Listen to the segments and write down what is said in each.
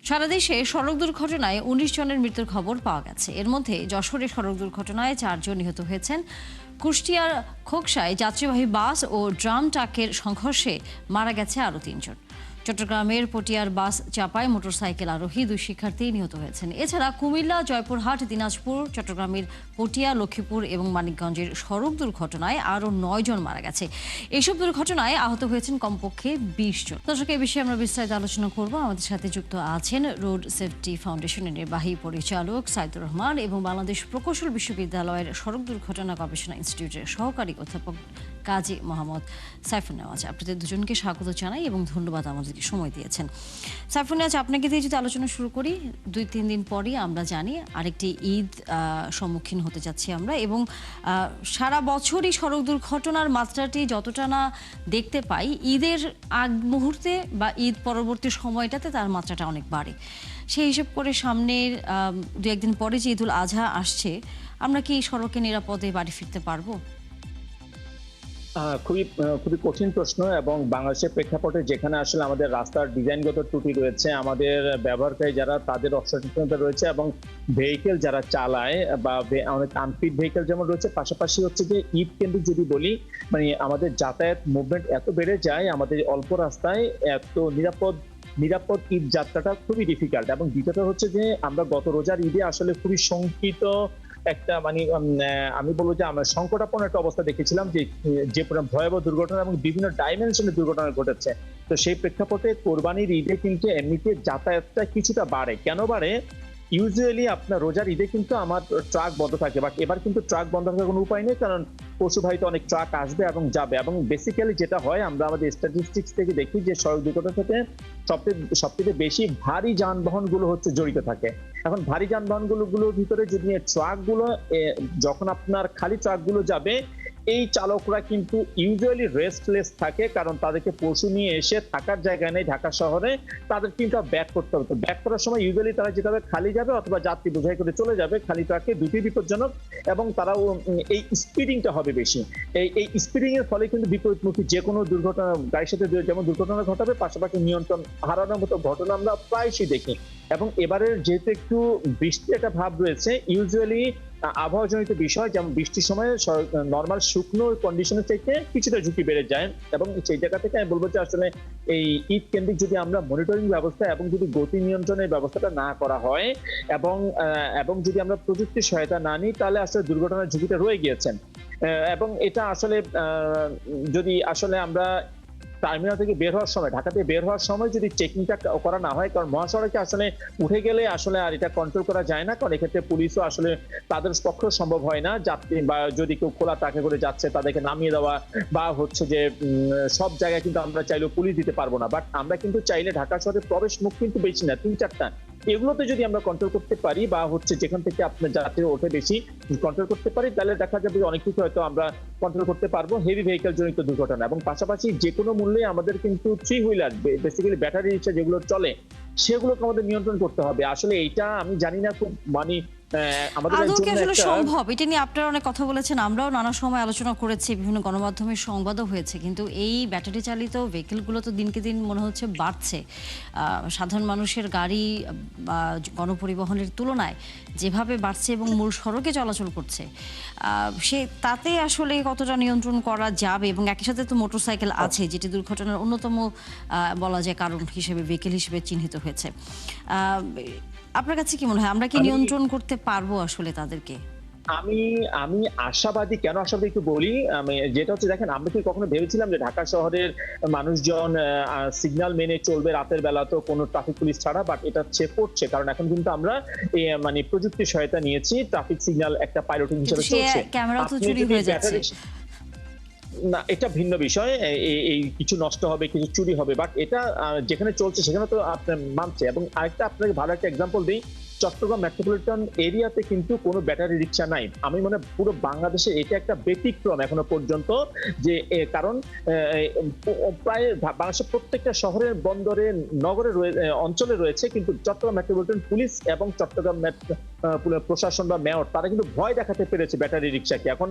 সারা দেশে সড়ক দুর্ঘটনায় ১৯ জনের মৃত্যুর খবর পাওয়া গেছে। এর মধ্যে যশোরে সড়ক দুর্ঘটনায় ৪ জন নিহত হয়েছেন। কুষ্টিয়ার খোকসায় যাত্রীবাহী বাস ও ড্রাম ট্রাকের সংঘর্ষে মারা গেছে আরও ৩ জন। চট্টগ্রামের পটিয়ার বাস চাপায় মোটরসাইকেল আরোহী ২ শিক্ষার্থী নিহত হয়েছেন। এছাড়া কুমিল্লা, জয়পুরহাট, দিনাজপুর, চট্টগ্রামের পটিয়া, লক্ষ্মীপুর এবং মানিকগঞ্জের সড়ক দুর্ঘটনায় আরও ৯ জন মারা গেছে। এসব দুর্ঘটনায় আহত হয়েছেন কমপক্ষে ২০ জন। দর্শক, এই বিষয়ে আমরা বিস্তারিত আলোচনা করব। আমাদের সাথে যুক্ত আছেন রোড সেফটি ফাউন্ডেশনের নির্বাহী পরিচালক সাইদুর রহমান এবং বাংলাদেশ প্রকৌশল বিশ্ববিদ্যালয়ের সড়ক দুর্ঘটনা গবেষণা ইনস্টিটিউটের সহকারী অধ্যাপক কাজী মোহাম্মদ সাইফুন নেওয়াজ। আপনাদের দুজনকে স্বাগত জানাই এবং ধন্যবাদ আমাদেরকে সময় দিয়েছেন। সাইফুন নেওয়াজ, আপনাকে দিয়ে যদি আলোচনা শুরু করি, ২-৩ দিন পরই আমরা জানি আরেকটি ঈদ সম্মুখীন হতে যাচ্ছি আমরা, এবং সারা বছরই সড়ক দুর্ঘটনার মাত্রাটি যতটা না দেখতে পাই, ঈদের আগ মুহূর্তে বা ঈদ পরবর্তী সময়টাতে তার মাত্রাটা অনেক বাড়ে। সেই হিসেব করে সামনের ২-১ দিন পরে যে ঈদুল আজহা আসছে, আমরা কি সড়কে নিরাপদে বাড়ি ফিরতে পারবো? খুবই খুবই কঠিন প্রশ্ন। এবং বাংলাদেশের প্রেক্ষাপটে যেখানে আসলে আমাদের রাস্তার ডিজাইনগত ত্রুটি রয়েছে, আমাদের ব্যবহারকারী যারা তাদের অসচেতনতা রয়েছে, এবং ভেহিকেল যারা চালায় বা অনেক আনফিট ভেহিকেল যেমন রয়েছে, পাশাপাশি হচ্ছে যে ঈদ কেন্দ্রিক যদি বলি, মানে আমাদের যাতায়াত মুভমেন্ট এত বেড়ে যায়, আমাদের অল্প রাস্তায় এত নিরাপদ ঈদ যাত্রাটা খুবই ডিফিকাল্ট। এবং দ্বিতীয়ত হচ্ছে যে আমরা গত রোজার ঈদে আসলে খুবই শঙ্কিত একটা মানে আমি বলবো যে আমরা সংকটাপন্ন একটা অবস্থা দেখেছিলাম, যে ভয়াবহ দুর্ঘটনা এবং বিভিন্ন ডাইমেনশনের দুর্ঘটনা ঘটেছে। তো সেই প্রেক্ষাপটে কোরবানির ঈদে কিন্তু এমনিতে যাতায়াতটা কিছুটা বাড়ে। কেন বাড়ে? ইউজুয়ালি আপনার রোজার ঈদে কিন্তু আমার ট্রাক বন্ধ থাকে, বাট এবার কিন্তু ট্রাক বন্ধ থাকার কোনো উপায় নেই, কারণ পশুবাহিত অনেক ট্রাক আসবে এবং যাবে। এবং বেসিক্যালি যেটা হয়, আমরা আমাদের স্ট্যাটিস্টিক্স থেকে দেখি যে সড়ক দুর্ঘটনা থেকে সবথেকে বেশি ভারী যানবাহন গুলো হচ্ছে জড়িত থাকে। এখন ভারী যানবাহন গুলোর ভিতরে যদি ট্রাক গুলো, যখন আপনার খালি ট্রাক গুলো যাবে, এই চালকরা কিন্তু ইউজুয়ালি রেস্টলেস থাকে, কারণ তাদেরকে পশু নিয়ে এসে থাকার জায়গা নেই ঢাকা শহরে, তাদের কিন্তু ব্যাক করতে হবে। তো ব্যাক করার সময় ইউজুয়ালি তারা যেটা হবে, খালি যাবে অথবা যাত্রী বোঝাই করে চলে যাবে। খালি ট্রাকে দুটি বিপজ্জনক, এবং তারাও এই স্পিডিংটা হবে বেশি। এই স্পিডিং এর ফলে কিন্তু বিপরীতমুখী যে কোনো দুর্ঘটনা, গাড়ির সাথে যেমন দুর্ঘটনা ঘটাবে, পাশাপাশি নিয়ন্ত্রণ হারানোর মতো ঘটনা আমরা প্রায়শই দেখি। এবং এবারে যেহেতু একটু বৃষ্টির একটা ভাব রয়েছে, ইউজুয়ালি আবহাওয়াজনিত বিষয়, যেমন বৃষ্টির সময় নর্মাল শুকনো কন্ডিশনের থেকে কিছুটা ঝুঁকি বেড়ে যায়। এবং সেই জায়গা থেকে আমি বলবো যে আসলে এই ঈদ কেন্দ্রিক যদি আমরা মনিটরিং ব্যবস্থা এবং যদি গতি নিয়ন্ত্রণের ব্যবস্থাটা না করা হয়, এবং যদি আমরা প্রযুক্তির সহায়তা না নিই, তাহলে আসলে দুর্ঘটনার ঝুঁকিটা রয়ে গিয়েছে। এবং এটা আসলে যদি আসলে আমরা টার্মিনাল থেকে বের হওয়ার সময়, ঢাকা থেকে বের হওয়ার সময় যদি চেকিংটা করা না হয়, কারণ মহাসড়কে আসলে উঠে গেলে আসলে আর এটা কন্ট্রোল করা যায় না, কারণ এক্ষেত্রে পুলিশও আসলে তাদের পক্ষেও সম্ভব হয় না। যাত্রী বা যদি কেউ খোলা ট্রাকে করে যাচ্ছে, তাদেরকে নামিয়ে দেওয়া, বা হচ্ছে যে সব জায়গায় কিন্তু আমরা চাইলেও পুলিশ দিতে পারবো না। বাট আমরা কিন্তু চাইলে ঢাকা শহরের প্রবেশ মুখ কিন্তু বেশি না, ৩-৪টা, এগুলোতে যদি আমরা কন্ট্রোল করতে পারি, বা হচ্ছে যেখান থেকে আপনার যাত্রী ওঠে বেশি কন্ট্রোল করতে পারি, তাহলে দেখা যাবে অনেক কিছু হয়তো আমরা কন্ট্রোল করতে পারবো হেভি ভেহিকেল জনিত দুর্ঘটনা। এবং পাশাপাশি যে কোনো মূল্যে আমাদের কিন্তু থ্রি হুইলার, বেসিক্যালি ব্যাটারি রিক্সা যেগুলো চলে, সেগুলোকে আমাদের নিয়ন্ত্রণ করতে হবে। আসলে এইটা আমি জানি না খুব মানে আমাদের আদৌ কি জন্য আসলে একটা সম্ভব? এটা নিয়ে আপনারা অনেক কথা বলেছেন, আমরাও নানা সময় আলোচনা করেছি, বিভিন্ন গণমাধ্যমের সংবাদও হয়েছে, কিন্তু এই ব্যাটারি চালিত ভেহিকেলগুলো তো দিনকে দিন মনে হচ্ছে বাড়ছে। সাধারণ মানুষের গাড়ি বা গণপরিবহনের তুলনায় যেভাবে বাড়ছে এবং মূল সড়কে চলাচল করছে, তাতে আসলে কতটা নিয়ন্ত্রণ করা যাবে? এবং একই সাথে তো মোটরসাইকেল আছে, যেটি দুর্ঘটনার অন্যতম বলা যায় কারণ হিসেবে, ভেহিকেল হিসেবে চিহ্নিত হয়েছে। আপনার কাছে কি মনে হয়, আমরা কি নিয়ন্ত্রণ করতে পারবো আসলে তাদেরকে? আমি আমি আশাবাদী। কেন আশাবাদী একটু বলি। আমি যেটা হচ্ছে, দেখেন, আমরা কি কখনো ভেবেছিলাম যে ঢাকা শহরের মানুষজন সিগন্যাল মেনে চলবে রাতের বেলা, তো কোনো ট্রাফিক পুলিশ ছাড়া? বাট এটা হচ্ছে করছে, কারণ এখন কিন্তু আমরা মানে প্রযুক্তির সহায়তা নিয়েছি, ট্রাফিক সিগন্যাল একটা পাইলটিং হিসেবে চলছে। ক্যামেরা তো চুরি হয়ে যাচ্ছে। না, এটা ভিন্ন বিষয়। এই কিছু নষ্ট হবে, কিছু চুরি হবে, বাট এটা যেখানে চলছে সেখানে তো আপনার মানছে। এবং আরেকটা আপনাকে ভালো একটা এক্সাম্পল দিই, চট্টগ্রাম মেট্রোপলিটন এরিয়াতে কিন্তু কোনো ব্যাটারি রিক্সা নাই। আমি মনে পুরো বাংলাদেশে এটা একটা ব্যতিক্রম এখনো পর্যন্ত, যে কারণ প্রায় বাংলাদেশের প্রত্যেকটা শহরের, বন্দরে, নগরে অঞ্চলে রয়েছে, কিন্তু চট্টগ্রাম মেট্রোপলিটন পুলিশ এবং চট্টগ্রাম প্রশাসন বা মেয়র তারা কিন্তু ভয় দেখাতে পেরেছে ব্যাটারি রিক্সাকে। এখন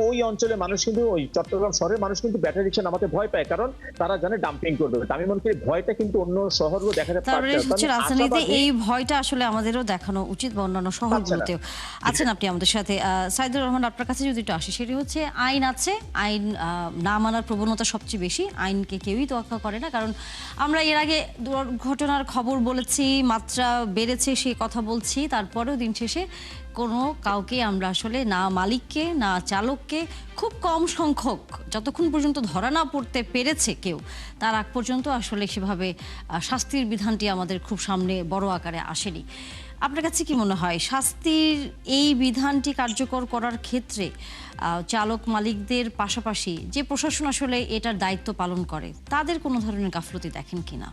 ওই অঞ্চলে মানুষ কিন্তু, ওই চট্টগ্রাম শহরের মানুষ কিন্তু ব্যাটারি রিক্সা নামাতে ভয় পায়, কারণ তারা জানে ডাম্পিং করবে। আমি মনে করি ভয়টা কিন্তু অন্য শহরও দেখাতে তারপরে পারছে। হচ্ছে রাজধানীতে এই ভয়টা আসলে আমাদেরও দেখানো উচিত বা অন্যান্য শহরগুলোতেও। আছেন আপনি আমাদের সাথে সাইদুর রহমান, আপনার কাছে যদি একটু আসি, সেটি হচ্ছে আইন আছে, আইন না মানার প্রবণতা সবচেয়ে বেশি, আইনকে কেউই তোয়াক্কা করে না। কারণ আমরা এর আগে দুর্ঘটনার খবর বলেছি, মাত্রা বেড়েছে সে কথা বলছি, তারপরেও দিন শেষে কোনো কাউকে আমরা আসলে, না মালিককে না চালককে, খুব কম সংখ্যক, যতক্ষণ পর্যন্ত ধরা না পড়তে পেরেছে কেউ, তার আগ পর্যন্ত আসলে সেভাবে শাস্তির বিধানটি আমাদের খুব সামনে বড় আকারে আসেনি। আপনার কাছে কি মনে হয় শাস্তির এই বিধানটি কার্যকর করার ক্ষেত্রে চালক মালিকদের পাশাপাশি যে প্রশাসন আসলে এটার দায়িত্ব পালন করে, তাদের কোনো ধরনের গাফলতি দেখেন কিনা?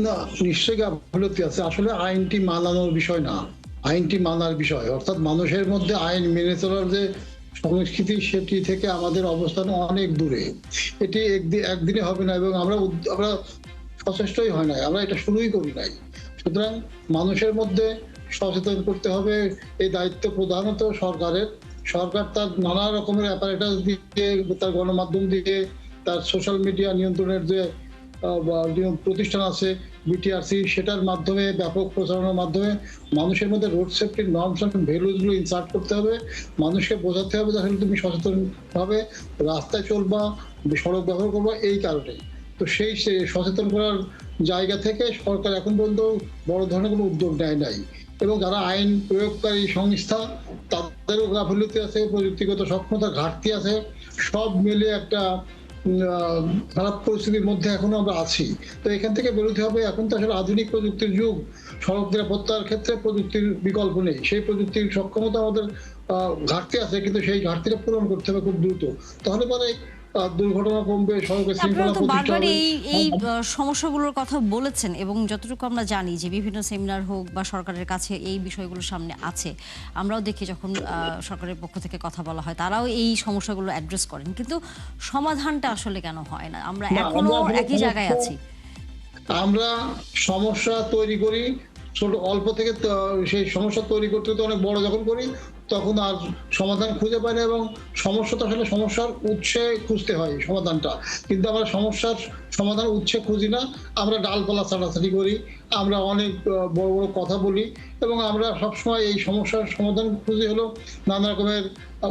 না, নিশ্চয়ই গাফিলতি আছে। আসলে আইনটি মানানোর বিষয় না, আইনটি মানার বিষয়। অর্থাৎ মানুষের মধ্যে আইন মেনে চলার যে সংস্কৃতি, সেটি থেকে আমাদের অবস্থান অনেক দূরে। এটি একদিনে হবে না, এবং আমরা সচেষ্টই হয় নাই, আমরা এটা শুরুই করি নাই। সুতরাং মানুষের মধ্যে সচেতন করতে হবে, এই দায়িত্ব প্রধানত সরকারের। সরকার তার নানা রকমের অ্যাপারেটাস দিয়ে, তার গণমাধ্যম দিয়ে, তার সোশ্যাল মিডিয়া নিয়ন্ত্রণের যে প্রতিষ্ঠান আছে বিটিআরসি, সেটার মাধ্যমে, ব্যাপক প্রচারণার মাধ্যমে মানুষের মধ্যে রোড সেফটির নর্মস এন্ড ভ্যালুস গুলো ইনসার্ট করতে হবে। মানুষকে বোঝাতে হবে যে আসলে তুমি সচেতন ভাবে রাস্তায় চলবা, সড়ক ব্যবহার করবা, এই কারণে। তো সেই সচেতন করার জায়গা থেকে সরকার এখন পর্যন্ত বড় ধরনের কোনো উদ্যোগ নেয় নাই। এবং যারা আইন প্রয়োগকারী সংস্থা, তাদেরও গাফিলতি আছে, প্রযুক্তিগত সক্ষমতা ঘাটতি আছে, সব মিলে একটা খারাপ পরিস্থিতির মধ্যে এখনো আমরা আছি। তো এখান থেকে বেরোতে হবে। এখন তো আসলে আধুনিক প্রযুক্তির যুগ, সড়ক নিরাপত্তার ক্ষেত্রে প্রযুক্তির বিকল্প নেই। সেই প্রযুক্তির সক্ষমতা আমাদের ঘাটতি আছে, কিন্তু সেই ঘাটতিটা পূরণ করতে হবে খুব দ্রুত। তাহলে পরে দুর্ঘটনা কমবে, সড়কের শৃঙ্খলা প্রতিষ্ঠা হবে। এই সমস্যাগুলোর কথা বলেছেন, এবং যতটুকু আমরা জানি যে বিভিন্ন সেমিনার হোক বা সরকারের কাছে এই বিষয়গুলো সামনে আছে, আমরাও দেখি যখন সরকারের পক্ষ থেকে কথা বলা হয়, তারাও এই সমস্যাগুলো অ্যাড্রেস করেন, কিন্তু সমাধানটা আসলে কেন হয় না? আমরা এখনো একই জায়গায় আছি। আমরা সমস্যা তৈরি করি ছোট, অল্প থেকে সেই সমস্যা তৈরি করতে তো অনেক বড় যখন করি, তখন আর সমাধান খুঁজে পাই না। এবং সমস্যা তো আসলে সমস্যার উৎসে খুঁজতে হয় সমাধানটা, কিন্তু আমরা সমস্যার সমাধান উৎসে খুঁজি না। আমরা ডালপালা ছাড়াছাড়ি করি, আমরা অনেক বড় বড় কথা বলি, এবং আমরা সবসময় এই সমস্যার সমাধান খুঁজি হলো নানা রকমের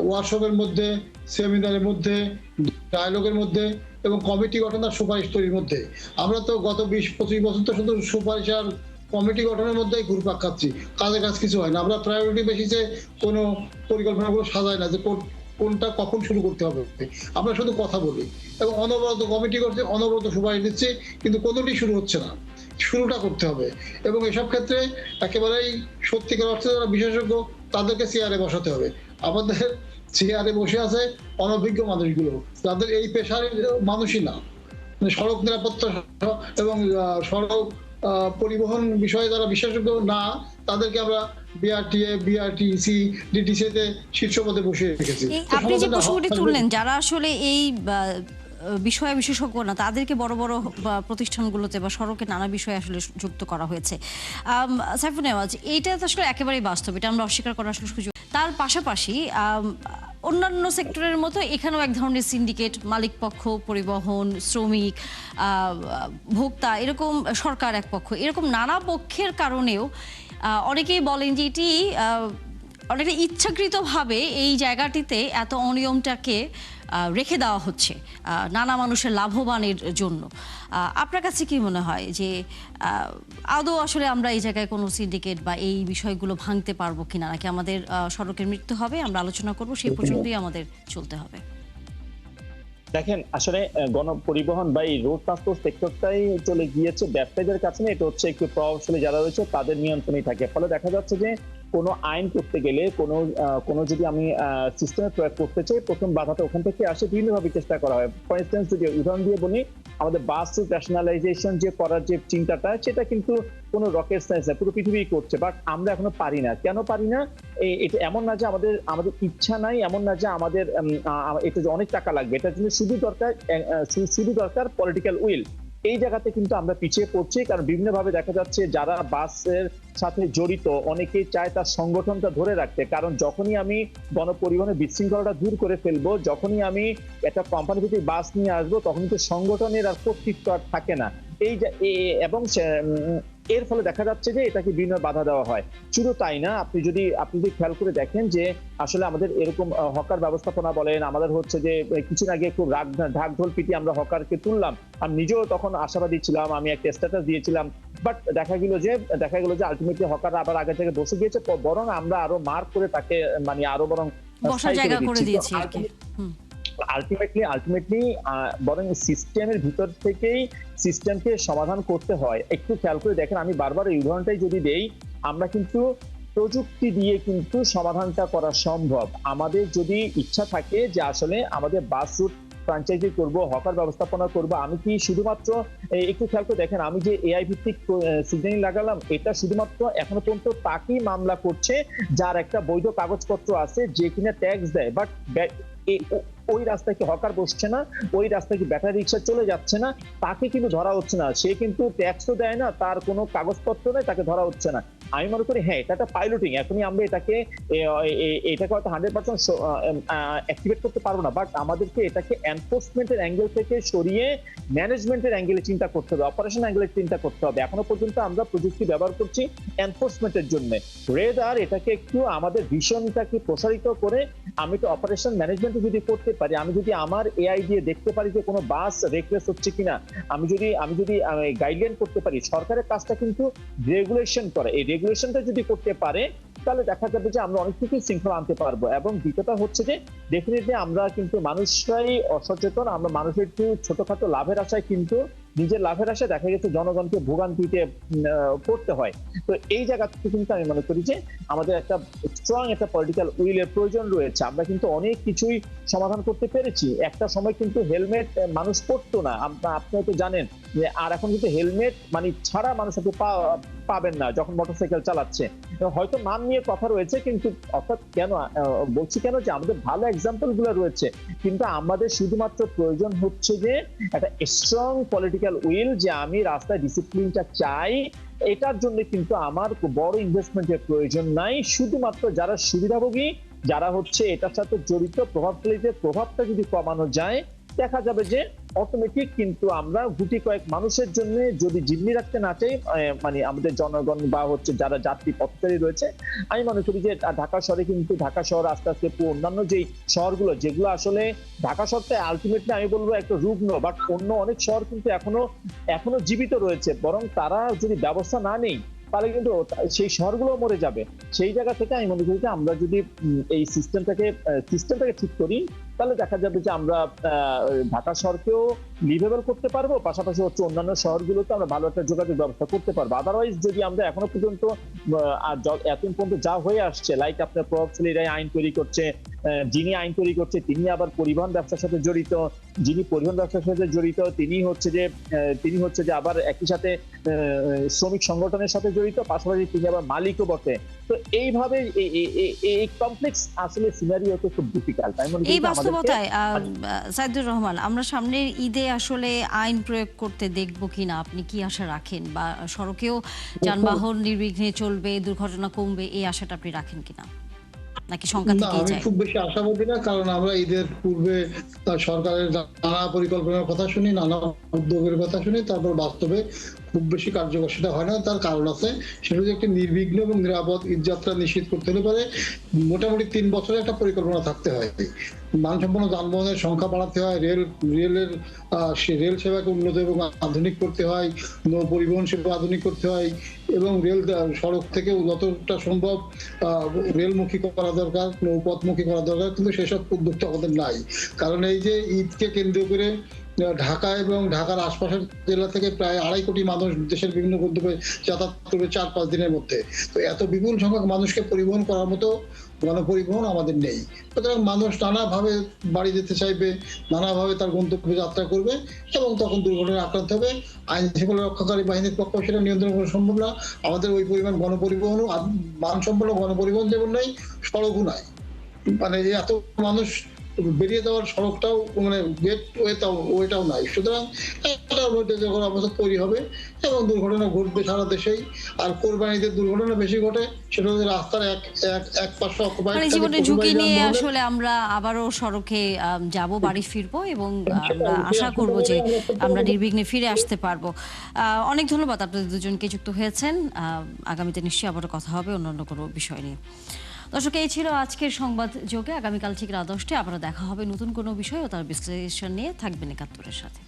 ওয়ার্কশপের মধ্যে, সেমিনারের মধ্যে, ডায়ালগের মধ্যে, এবং কমিটি গঠন আর সুপারিশ তৈরির মধ্যে। আমরা তো গত 20-25 বছর তো শুধু সুপারিশ আর কমিটি গঠনের মধ্যেই ঘুরপাক খাচ্ছি, কাজে কাজ কিছু হয় না। আমরা প্রায়োরিটি বেশিতে কোনো পরিকল্পনাগুলো সাজাই না যে কোনটা কখন শুরু করতে হবে। আমরা শুধু কথা বলি এবং অনবরত কমিটি করছি, অনবরত সুপারিশ দিচ্ছি, কিন্তু কোনোটি শুরু হচ্ছে না। শুরুটা করতে হবে। এবং এসব ক্ষেত্রে একেবারেই সত্যিকার অর্থে যারা বিশেষজ্ঞ, তাদেরকে চেয়ারে বসাতে হবে। আমাদের চেয়ারে বসে আছে অনভিজ্ঞ মানুষগুলো, যাদের এই পেশার মানুষই না। সড়ক নিরাপত্তা এবং সড়ক পরিবহন বিষয়ে যারা বিশেষজ্ঞ না, তাদেরকে আমরা বিআরটিএ, বিআরটিসি, ডিটিসি তে শীর্ষ পদে বসিয়ে রেখেছি। আপনি যে প্রসঙ্গটি তুললেন, যারা আসলে এই বিষয়ে বিশেষজ্ঞ না, তাদেরকে বড় বড় প্রতিষ্ঠানগুলোতে বা সড়কের নানা বিষয়ে আসলে যুক্ত করা হয়েছে। সাইফুন নেওয়াজ, এইটা তো আসলে একেবারেই বাস্তব, এটা আমরা অস্বীকার করার আসলে সুযোগ। তার পাশাপাশি অন্যান্য সেক্টরের মতো এখানেও এক ধরনের সিন্ডিকেট, মালিক পক্ষ, পরিবহন, শ্রমিক, ভোক্তা, এরকম সরকার এক পক্ষ, এরকম নানা পক্ষের কারণেও অনেকেই বলেন যে এটি অনেকটা ইচ্ছাকৃতভাবে এই জায়গাটিতে এত অনিয়মটাকে রেখে দেওয়া হচ্ছে নানা মানুষের লাভবানের জন্য। আপনার কাছে কি মনে হয় যে আদৌ আসলে আমরা এই জায়গায় কোনো সিন্ডিকেট বা এই বিষয়গুলো ভাঙতে পারবো কিনা, নাকি আমাদের সড়কের মৃত্যু হবে? আমরা আলোচনা করব, সেই পর্যন্তই আমাদের চলতে হবে। দেখেন, আসলে গণপরিবহন বা এই রোড ট্রান্সপোর্ট সেক্টরটাই চলে গিয়েছে ব্যবসায়ীদের কাছে না, এটা হচ্ছে একটু প্রভাবশালী যারা রয়েছে তাদের নিয়ন্ত্রণেই থাকে। ফলে দেখা যাচ্ছে যে কোনো আইন করতে গেলে, কোনো যদি আমি সিস্টেমে প্রয়োগ করতে চাই, প্রথম বাধাটা ওখান থেকে আসে, বিভিন্নভাবে চেষ্টা করা হয়। ফর ইনস্ট্যান্স যদি উদাহরণ দিয়ে বলি, আমাদের বাস ন্যাশনালাইজেশন যে করার যে চিন্তাটা, সেটা কিন্তু কোনো রকেট সায়েন্স না, পুরো পৃথিবী করছে, বাট আমরা এখনো পারি না। কেন পারি না? এটা এমন না যে আমাদের ইচ্ছা নাই, এমন না যে এটা যে অনেক টাকা লাগবে, এটার জন্য শুধু দরকার পলিটিক্যাল উইল। এই জায়গাতে কিন্তু আমরা পিছিয়ে পড়ছি, কারণ বিভিন্নভাবে দেখা যাচ্ছে যারা বাসের সাথে জড়িত অনেকেই চায় তার সংগঠনটা ধরে রাখতে, কারণ যখনই আমি গণপরিবহনের বিশৃঙ্খলাটা দূর করে ফেলবো, যখনই আমি একটা কোম্পানি ভিত্তিক বাস নিয়ে আসবো, তখন কিন্তু সংগঠনের আর কর্তৃত্ব আর থাকে না। এই এবং এর ফলে দেখা যাচ্ছে যে এটাকে বিভিন্ন বাধা দেওয়া হয়। শুধু তাই না, আপনি যদি খেয়াল করে দেখেন যে আসলে আমাদের এরকম হকার ব্যবস্থাপনা বলেন, আমাদের হচ্ছে যে কিছুদিন আগে খুব ঢাক ঢোল পিটিয়ে আমরা হকারকে তুললাম। আমি নিজেও তখন আশাবাদী ছিলাম, আমি একটা স্ট্যাটাস দিয়েছিলাম, বাট দেখা গেল যে আলটিমেটলি হকাররা আবার আগে থেকে বসে গিয়েছে, বরং আমরা আরো মার্ক করে তাকে মানে আরো বরং বসার জায়গা করে দিয়েছি আর কি। আলটিমেটলি বরং সিস্টেমের ভিতর থেকেই সিস্টেমকে সমাধান করতে হয়। একটু খেয়াল করে দেখেন, আমি বারবার এই উদাহরণটাই যদি দেই, আমরা কিন্তু প্রযুক্তি দিয়ে কিন্তু সমাধানটা করা সম্ভব। আমাদের যদি ইচ্ছা থাকে যে আসলে আমাদের বাস রুট ফ্র্যাঞ্চাইজি করব, হকার ব্যবস্থাপনা করব, আমি কি শুধুমাত্র একটু খেয়াল করে দেখেন, আমি যে এআই ভিত্তিক সিগন্যালিং লাগালাম, এটা শুধুমাত্র এখনো পর্যন্ত তাকেই মামলা করছে যার একটা বৈধ কাগজপত্র আছে, যে কিনা ট্যাক্স দেয়। বাট ওই রাস্তায় কি হকার বসছে না, ওই রাস্তায় কি ব্যাটারি রিক্সা চলে যাচ্ছে না, তাকে কিন্তু ধরা হচ্ছে না। সে কিন্তু ট্যাক্সও দেয় না, তার কোনো কাগজপত্র নেই, তাকে ধরা হচ্ছে না। আমি মনে করি হ্যাঁ, এটা একটা পাইলটিং। এখনই আমরা এটাকে হয়তো 100% অ্যাক্টিভেট করতে পারবো না, বাট আমাদেরকে এটাকে এনফোর্সমেন্টের অ্যাঙ্গেল থেকে সরিয়ে ম্যানেজমেন্টের অ্যাঙ্গেলে চিন্তা করতে হবে, অপারেশন অ্যাঙ্গেলে চিন্তা করতে হবে। এখনো পর্যন্ত আমরা প্রযুক্তি ব্যবহার করছি এনফোর্সমেন্টের জন্য। রেদার এটাকে একটু আমাদের ভিশনটাকে প্রসারিত করে আমি একটু অপারেশন ম্যানেজমেন্ট যদি করতে পারি, আমি যদি আমার এআই দিয়ে দেখতে পারি যে কোনো বাস রেকলেস হচ্ছে কিনা, আমি যদি গাইডলাইন করতে পারি। সরকারের কাজটা কিন্তু রেগুলেশন করে, এই রেগুলেশনটা যদি করতে পারে তাহলে দেখা যাবে যে আমরা অনেক কিছু শৃঙ্খলা আনতে পারবো। এবং দ্বিতীয়টা হচ্ছে যে ডেফিনেটলি আমরা কিন্তু মানুষরাই অসচেতন, আমরা মানুষের একটু ছোটখাটো লাভের আশায় কিন্তু নিজের লাভের আশায় দেখা গেছে জনগণকে ভোগান্তিতে পড়তে হয়। তো এই জায়গা থেকে কিন্তু আমি মনে করি যে আমাদের একটা স্ট্রং একটা পলিটিক্যাল উইলের প্রয়োজন রয়েছে। আমরা কিন্তু অনেক কিছুই সমাধান করতে পেরেছি। একটা সময় কিন্তু হেলমেট মানুষ পরতো না, আপনি হয়তো জানেন যে, আর এখন কিন্তু হেলমেট মানে ছাড়া মানুষ হয়তো পাবেন না যখন মোটরসাইকেল চালাচ্ছে। হয়তো মান নিয়ে কথা রয়েছে, কিন্তু অর্থাৎ কেন বলছি কেন যে আমাদের ভালো এক্সাম্পল গুলো রয়েছে, কিন্তু আমাদের শুধুমাত্র প্রয়োজন হচ্ছে যে একটা স্ট্রং পলিটিক্যাল উইল, যে আমি রাস্তায় ডিসিপ্লিনটা চাই। এটার জন্য কিন্তু আমার বড় ইনভেস্টমেন্টের প্রয়োজন নাই। শুধুমাত্র যারা সুবিধাভোগী, যারা হচ্ছে এটার সাথে জড়িত, প্রভাবশালীদের প্রভাবটা যদি কমানো যায়, দেখা যাবে যে অটোমেটিক কিন্তু আমরা গুটি কয়েক মানুষের জন্য যদি জিম্মি রাখতে না চাই, মানে আমাদের জনগণ বা হচ্ছে যারা যাত্রী পথচারী রয়েছে, আমি মনে করি যে ঢাকা শহরে কিন্তু ঢাকা শহর আস্তে আস্তে অন্যান্য যেই শহরগুলো, যেগুলো আসলে ঢাকা শহরটা আলটিমেটলি আমি বলবো একটা রুগ্ন, বাট অন্য অনেক শহর কিন্তু এখনো জীবিত রয়েছে। বরং তারা যদি ব্যবস্থা না নেই তাহলে কিন্তু সেই শহরগুলো মরে যাবে। সেই জায়গা থেকে আমি মনে করি যে আমরা যদি এই সিস্টেমটাকে ঠিক করি, তাহলে দেখা যাবে যে আমরা ঢাকা শহরকেও লিভেবল করতে পারবো, পাশাপাশি হচ্ছে অন্যান্য শহরগুলোতে আমরা ভালো একটা যোগাযোগ ব্যবস্থা করতে পারবো। আদারওয়াইজ যদি আমরা এখনো পর্যন্ত এতদিন পর্যন্ত যা হয়ে আসছে, লাইক আপনার প্রভাবশালীরাই আইন তৈরি করছে, যিনি আইন তৈরি করছে তিনি আবার পরিবহন ব্যবসার সাথে জড়িত, যিনি পরিবহন ব্যবসার সাথে জড়িত তিনি হচ্ছে যে আবার একই সাথে শ্রমিক সংগঠনের সাথে জড়িত, পাশাপাশি তিনি আবার মালিকও বটে। তো এইভাবে এই কমপ্লেক্স আসলে সিনারিওতে খুব ডিফিকাল্ট। এই বাস্তবতায় সাইদুর রহমান, আমরা সামনের ঈদে আসলে আইন প্রয়োগ করতে দেখবো কিনা, আপনি কি আশা রাখেন? বা সড়কেও যানবাহন নির্বিঘ্নে চলবে, দুর্ঘটনা কমবে, এই আশাটা আপনি রাখেন কিনা, নাকি শঙ্কা থেকেই যায়? আমি খুব বেশি আশাবাদী না, কারণ আমরা ঈদের পূর্বে সরকারের নানা পরিকল্পনার কথা শুনি, নানা উদ্যোগের কথা শুনি, তারপর বাস্তবে খুব বেশি কার্যকর সেটা হয় না। তার কারণ আছে, সেটা হচ্ছে একটি নির্বিঘ্ন এবং নিরাপদ ঈদযাত্রা নিশ্চিত করতে হলে পারে মোটামুটি 3 বছরের একটা পরিকল্পনা থাকতে হয়। মানসম্পন্ন যানবাহনের সংখ্যা বাড়াতে হয়, রেল সেবাকে উন্নত এবং আধুনিক করতে হয়, নৌ পরিবহন সেবা আধুনিক করতে হয়, এবং রেল সড়ক থেকে যতটা সম্ভব রেলমুখী করা দরকার, নৌপথমুখী করা দরকার। কিন্তু সেসব উদ্যোগটা আমাদের নাই, কারণ এই যে ঈদকে কেন্দ্র করে ঢাকা এবং ঢাকার আশপাশের জেলা থেকে প্রায় 2.5 কোটি মানুষ দেশের বিভিন্ন গন্তব্যে যাতায়াত করবে 4-5 দিনের মধ্যে। তো এত বিপুল সংখ্যক মানুষকে পরিবহন করার মতো গণপরিবহন আমাদের নেই। সুতরাং মানুষ নানাভাবে বাড়ি যেতে চাইবে, নানাভাবে তার গন্তব্যে যাত্রা করবে, এবং তখন দুর্ঘটনায় আক্রান্ত হবে। আইন শৃঙ্খলা রক্ষাকারী বাহিনীর পক্ষে সেটা নিয়ন্ত্রণ করা সম্ভব না। আমাদের ওই পরিমাণ মানসম্পন্ন গণপরিবহন যেমন নাই, সড়কও নাই। মানে এত মানুষ বেরিয়ে যাওয়ার সড়কটাও মানে ওইটাও নাই। সুতরাং একটা যখন অবস্থা তৈরি হবে এবং দুর্ঘটনা ঘটবে সারা দেশেই। আর কোরবানিতে দুর্ঘটনা বেশি ঘটে, সেটা হচ্ছে রাস্তার এক পাশে অকুপাই মানে জীবনের ঝুঁকি নিয়ে আসলে আমরা আবারও সড়কে যাব, বাড়ি ফিরবো এবং আমরা আশা করব যে আমরা নির্বিঘ্নে ফিরে আসতে পারবো। অনেক ধন্যবাদ আপনাদের দুজনকে যুক্ত হয়েছেন। আগামীতে নিশ্চয়ই আবারও কথা হবে অন্যান্য কোনো বিষয় নিয়ে। দর্শক, এই ছিল আজকের সংবাদ যোগে। আগামীকাল ঠিক রাত 10টায় আবারও দেখা হবে নতুন কোনো বিষয় ও তার বিশ্লেষণ নিয়ে। থাকবেন ৭১-এর সাথে।